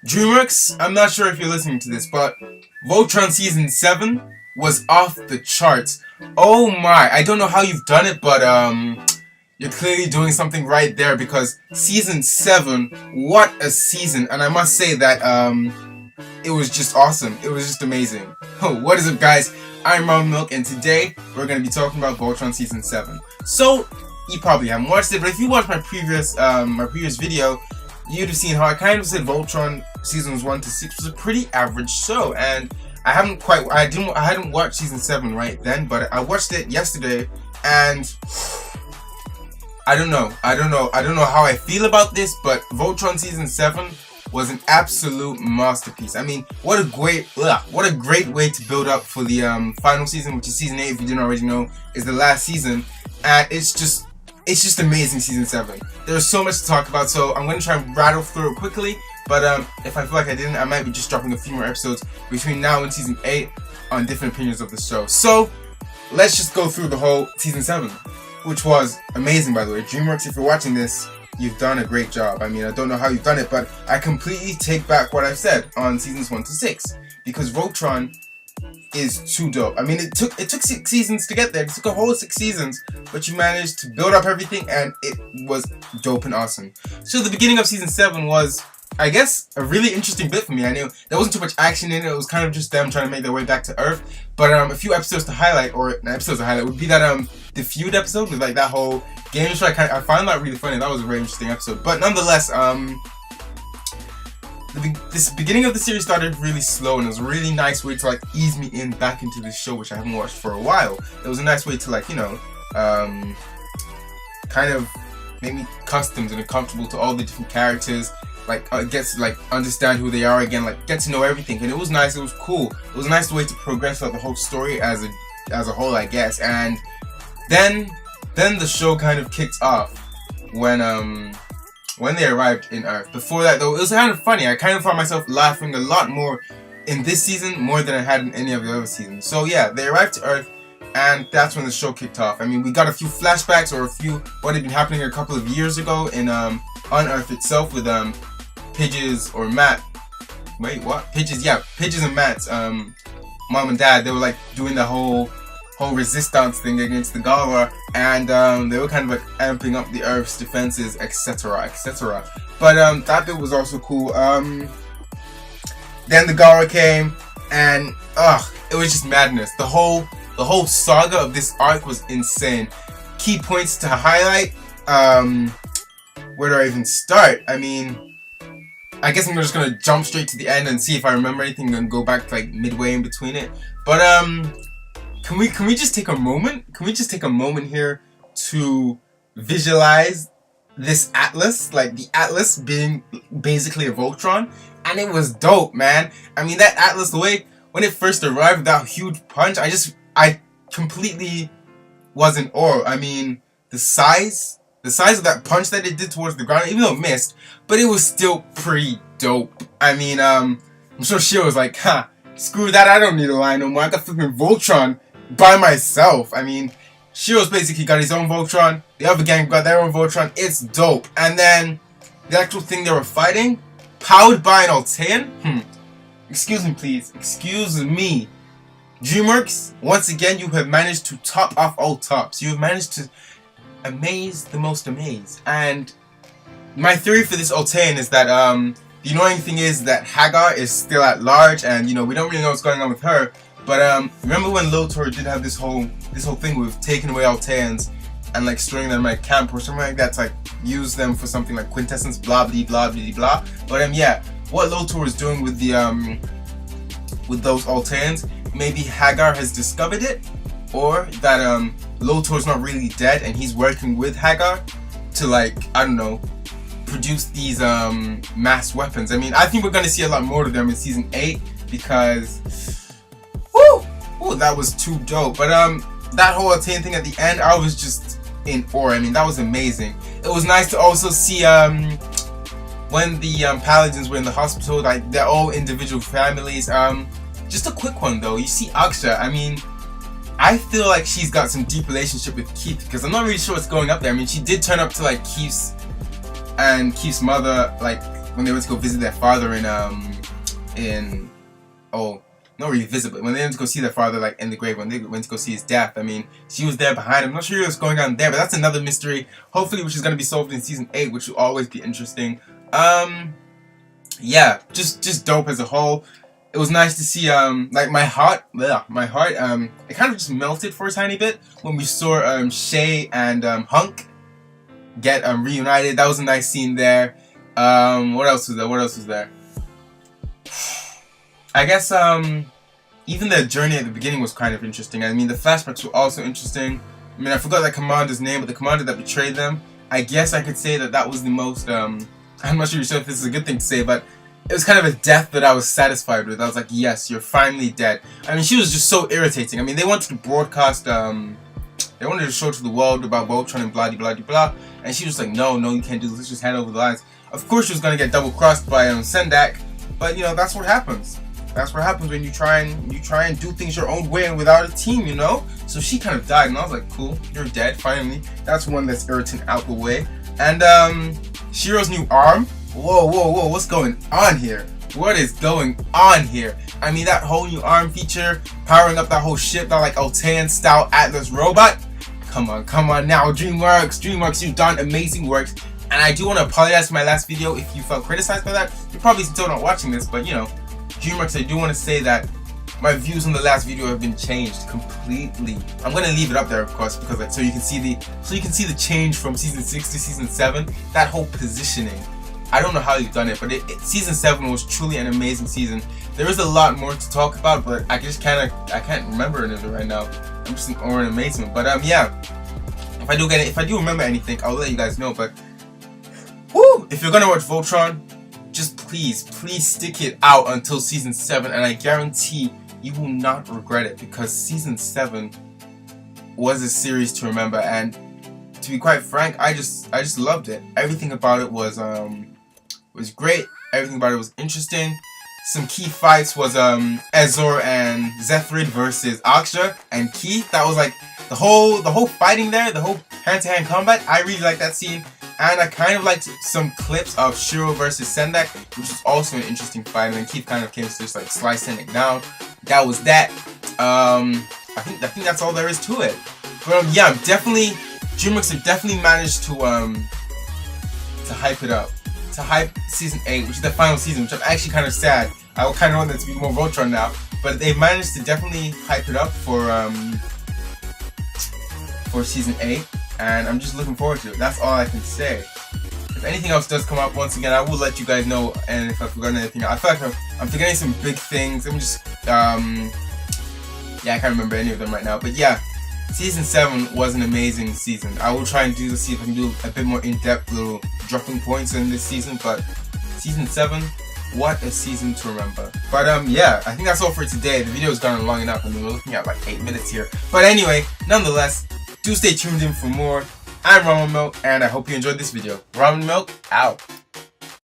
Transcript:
Dreamworks, I'm not sure if you're listening to this, but Voltron Season 7 was off the charts. Oh my, I don't know how you've done it, but you're clearly doing something right there, because Season 7, what a season. And I must say that it was just awesome. It was just amazing. Oh, what is up, guys? I'm Ron Milk, and today we're going to be talking about Voltron Season 7. So, you probably haven't watched it, but if you watched my previous video, you'd have seen how I kind of said Voltron Seasons 1 to 6 was a pretty average show, and I hadn't watched Season 7 right then, but I watched it yesterday, and I don't know how I feel about this, but Voltron Season 7 was an absolute masterpiece. I mean, what a great way to build up for the final season, which is Season 8, if you didn't already know, is the last season, and it's just amazing. Season 7. There's so much to talk about, so I'm going to try and rattle through it quickly, but if I feel like I didn't, I might be just dropping a few more episodes between now and Season 8 on different opinions of the show. So, let's just go through the whole Season 7, which was amazing, by the way. Dreamworks, if you're watching this, you've done a great job. I mean, I don't know how you've done it, but I completely take back what I've said on Seasons 1 to 6, because Voltron is too dope. I mean, it took 6 seasons to get there. It took a whole 6 seasons, but you managed to build up everything, and it was dope and awesome. So the beginning of Season 7 was, I guess, a really interesting bit for me. I knew there wasn't too much action in it. It was kind of just them trying to make their way back to Earth. But a few episodes to highlight, would be that the feud episode with like that whole game show. I found that really funny. That was a very interesting episode. But nonetheless, this beginning of the series started really slow, and it was a really nice way to like ease me in back into this show, which I haven't watched for a while. It was a nice way to like, you know, kind of make me accustomed and comfortable to all the different characters. Like get to like understand who they are again, like get to know everything, and it was nice. It was cool. It was a nice way to progress throughout the whole story as a whole, I guess. And then the show kind of kicked off when they arrived in Earth. Before that, though, it was kind of funny. I kind of found myself laughing a lot more in this season, more than I had in any of the other seasons. So yeah, they arrived to Earth, and that's when the show kicked off. I mean, we got a few flashbacks, or a few what had been happening a couple of years ago in on Earth itself with Pidge's or Matt. Wait, what? Pidge's and Matt's mom and dad. They were like doing the whole resistance thing against the Gara, and they were kind of like amping up the Earth's defenses, etc., etc. But that bit was also cool. Then the Gara came, and it was just madness. The whole saga of this arc was insane. Key points to highlight. Where do I even start? I mean, I guess I'm just gonna jump straight to the end and see if I remember anything, and go back to like midway in between it. But can we just take a moment? Can we just take a moment here to visualize this Atlas, like the Atlas being basically a Voltron? And it was dope, man. I mean, that Atlas, the way when it first arrived, that huge punch, I completely was in awe. I mean, the size of that punch that it did towards the ground, even though it missed, but it was still pretty dope. I mean, I'm sure Shiro was like, screw that, I don't need a line no more. I got flipping Voltron by myself. I mean, Shiro's basically got his own Voltron, the other gang got their own Voltron. It's dope. And then the actual thing they were fighting, powered by an Altean? Excuse me, please. Excuse me. Dreamworks, once again, you have managed to top off all tops. You have managed to amaze the most amazed. And my theory for this Altean is that the annoying thing is that Hagar is still at large, and you know, we don't really know what's going on with her. But remember when Lotor did have this whole thing with taking away Alteans and like storing them in like camp or something like that to like use them for something like quintessence, blah blah blah blah blah. But yeah, what Lotor is doing with the with those Alteans, maybe Hagar has discovered it, or that Lotor's not really dead and he's working with Hagar to like, I don't know, produce these mass weapons. I mean, I think we're gonna see a lot more of them in Season 8, because woo, that was too dope. But that whole Altean thing at the end, I was just in awe. I mean, that was amazing. It was nice to also see when the Paladins were in the hospital, like they're all individual families. Just a quick one though, you see Aksha, I mean, I feel like she's got some deep relationship with Keith, because I'm not really sure what's going up there. I mean, she did turn up to like Keith's mother, like when they went to go visit their father in oh, not really visit, but when they went to go see their father like in the grave, when they went to go see his death, I mean, she was there behind him. I'm not sure what's going on there, but that's another mystery, hopefully, which is going to be solved in season 8, which will always be interesting. Yeah, just dope as a whole. It was nice to see like my heart, it kind of just melted for a tiny bit when we saw Shay and Hunk get reunited. That was a nice scene there. What else was there? I guess even the journey at the beginning was kind of interesting. I mean, the flashbacks were also interesting. I mean, I forgot that commander's name, but the commander that betrayed them, I guess I could say that was the most I'm not sure if this is a good thing to say, but it was kind of a death that I was satisfied with. I was like, yes, you're finally dead. I mean, she was just so irritating. I mean, they wanted to broadcast, they wanted to show to the world about Voltron and blah blah blah, and she was like, no, you can't do this. Let's just hand over the lines. Of course, she was gonna get double crossed by Sendak, but you know, that's what happens. That's what happens when you try and do things your own way and without a team, you know. So she kind of died, and I was like, cool, you're dead finally. That's one that's irritant out the way. And Shiro's new arm. Whoa, what's going on here? What is going on here? I mean, that whole new arm feature, powering up that whole ship, that like Altean style Atlas robot. Come on now, Dreamworks, you've done amazing work. And I do want to apologize for my last video if you felt criticized by that. You're probably still not watching this, but you know, Dreamworks, I do want to say that my views on the last video have been changed completely. I'm gonna leave it up there, of course, because like, so you can see the change from season 6 to season 7. That whole positioning. I don't know how you've done it, but season 7 was truly an amazing season. There is a lot more to talk about, but I can't remember any of it right now. I'm just in awe and amazement. But yeah, if I do remember anything, I'll let you guys know. But whoo, if you're gonna watch Voltron, just please stick it out until season 7, and I guarantee you will not regret it, because season 7 was a series to remember. And to be quite frank, I just loved it. Everything about it was great. Everything about it was interesting. Some key fights was Ezor and Zethrid versus Aksha and Keith. That was like the whole fighting there, the whole hand-to-hand combat. I really liked that scene. And I kind of liked some clips of Shiro versus Sendak, which is also an interesting fight. And then Keith kind of came to just like slice Sendak down. That was that. I think that's all there is to it. But yeah, Dreamworks have definitely managed to hype it up. To hype season 8, which is the final season, which I'm actually kind of sad. I kind of want there to be more Voltron now. But they've managed to definitely hype it up for season 8. And I'm just looking forward to it. That's all I can say. If anything else does come up, once again, I will let you guys know. And if I've forgotten anything, I feel like I'm forgetting some big things. I'm just, yeah, I can't remember any of them right now. But yeah, season 7 was an amazing season. I will try and see if I can do a bit more in-depth little dropping points in this season. But season 7, what a season to remember. But yeah, I think that's all for today. The video's gone long enough. I mean, we're looking at like 8 minutes here. But anyway, nonetheless, do stay tuned in for more. I'm Ramen Milk, and I hope you enjoyed this video. Ramen Milk, out.